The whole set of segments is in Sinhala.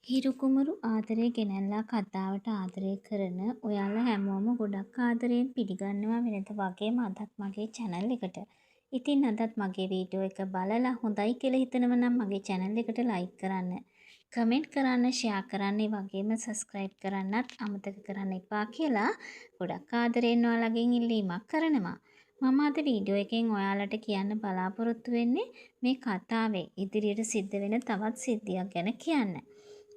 හිරු කුමරු ආදරේ ගෙනල්ලා කතාවට ආදරේ කරන ඔයාලා හැමෝම ගොඩක් ආදරයෙන් පිළිගන්නවා වෙනද වගේම අදත් මගේ channel එකට. ඉතින් අදත් මගේ වීඩියෝ එක බලලා හොඳයි කියලා හිතනවා නම් මගේ channel එකට like කරන්න, comment කරන්න, share කරන්න, ඒ වගේම subscribe කරන්නත් අමතක කරන්න එපා කියලා ගොඩක් ආදරයෙන් ඔයාලගෙන් ඉල්ලීමක් කරනවා. මම අද වීඩියෝ එකෙන් ඔයාලට කියන්න බලාපොරොත්තු වෙන්නේ මේ කතාවේ ඉදිරියට සිද්ධ වෙන තවත් සිද්ධියක් ගැන කියන්න.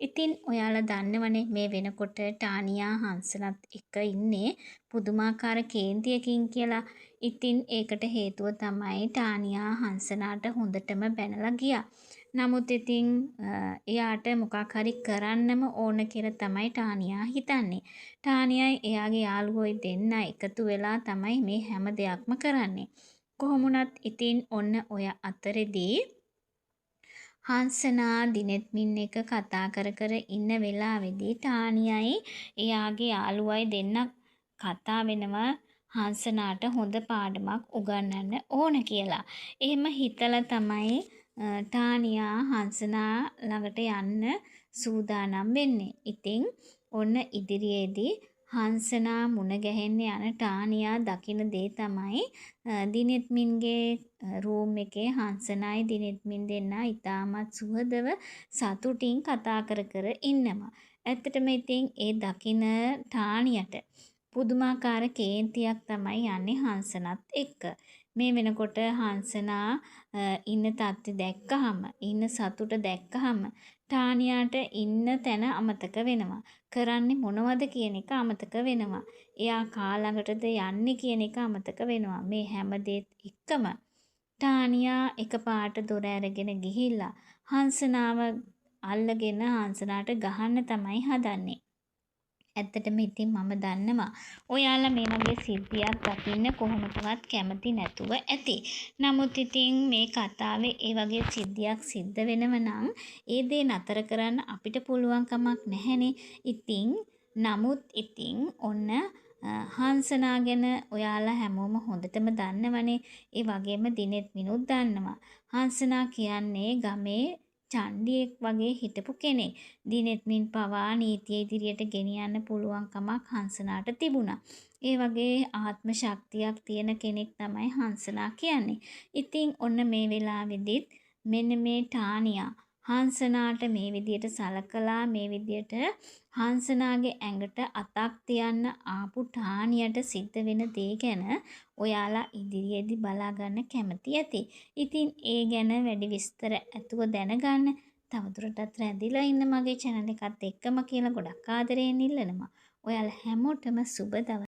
ඉතින් ඔයාලා දන්නවනේ මේ වෙනකොට ටානියා හංසලත් එක්ක ඉන්නේ පුදුමාකාර කේන්තියකින් කියලා. ඉතින් ඒකට හේතුව තමයි ටානියා හංසනාට හොඳටම බැනලා ගියා. නමුත් ඉතින් එයාට මොකක් හරි කරන්නම ඕන කියලා තමයි ටානියා හිතන්නේ. ටානියයි එයාගේ යාළුවෝයි දෙන්න එකතු වෙලා තමයි මේ හැම දෙයක්ම කරන්නේ. කොහොමුණත් ඉතින් ඔන්න ඔය අතරෙදී හංසනා දිනෙත්මින් එක කතා කර ඉන්න වෙලාවේදී ටානියයි එයාගේ යාළුවයි දෙන්න කතා වෙනවා හංසනාට හොඳ පාඩමක් උගන්වන්න ඕන කියලා. එහෙම හිතලා තමයි ටානියා හංසනා ළඟට යන්න සූදානම් වෙන්නේ. ඉතින් ඔන්න ඉදිරියේදී හංසනා මුණ ගැහෙන්න යන ටානියා දකින දේ තමයි දිනෙත්මින්ගේ රූම් එකේ හංසනායි දිනෙත්මින් දෙන්නා ඉතාමත් සුහදව සතුටින් කතා කර ඉන්නවා. ඇත්තටම ඉතින් ඒ දකින ටානියට පුදුමාකාර කේන්තියක් තමයි යන්නේ හංසනත් එක්ක. මේ වෙනකොට හංසනා ඉන්න තත්ත්වය දැක්කහම, ඉන්න සතුට දැක්කහම ටානියාට ඉන්න තැන අමතක වෙනවා. කරන්නේ මොනවද කියන එක අමතක වෙනවා. එයා කා ළඟටද යන්නේ කියන එක අමතක වෙනවා. මේ හැම දෙයත් එක්කම ටානියා එකපාරට දොර ඇරගෙන ගිහිල්ලා හංසනාව අල්ලගෙන හංසනාට ගහන්න තමයි හදන්නේ. ඇත්තටම ඉතින් මම දන්නවා ඔයාලා මේ වගේ සිද්ධියක් දකින්න කොහොමදවත් කැමති නැතුව ඇති. නමුත් ඉතින් මේ කතාවේ ඒ වගේ සිද්ධියක් සිද්ධ වෙනව නම් ඒ දේ නතර කරන්න අපිට පුළුවන් කමක් නැහැනේ. ඉතින් නමුත් ඉතින් ඔන්න හංසනා ගැන ඔයාලා හැමෝම හොඳටම දන්නවනේ. ඒ වගේම දිනෙත් මිනුත් දන්නවා. හංසනා කියන්නේ ගමේ චණ්ඩියෙක් වගේ හිටපු කෙනෙක්. දිනෙත්මින් පවා නීතිය ඉදිරියට ගෙනියන්න පුළුවන් කමක් හංසනාට තිබුණා. ඒ වගේ ආත්ම ශක්තියක් තියෙන කෙනෙක් තමයි හංසනා කියන්නේ. ඉතින් ඔන්න මේ වෙලාවෙදිත් මෙන්න මේ ටානියා හංසනාට මේ විදියට සලකලා මේ විදියට හංසනාගේ ඇඟට අතක් තියන්න ආපු ටානියට සිද්ධ වෙන දේ ගැන ඔයාලා ඉදිරියේදී බලා ගන්න කැමති ඇති. ඉතින් ඒ ගැන වැඩි විස්තර ඇතුව දැනගන්න තවදුරටත් රැඳිලා ඉන්න මගේ channel එකත් එක්කම කියලා ගොඩක් ආදරයෙන් ඉල්ලනවා. ඔයාලා හැමෝටම සුබ දවසක්.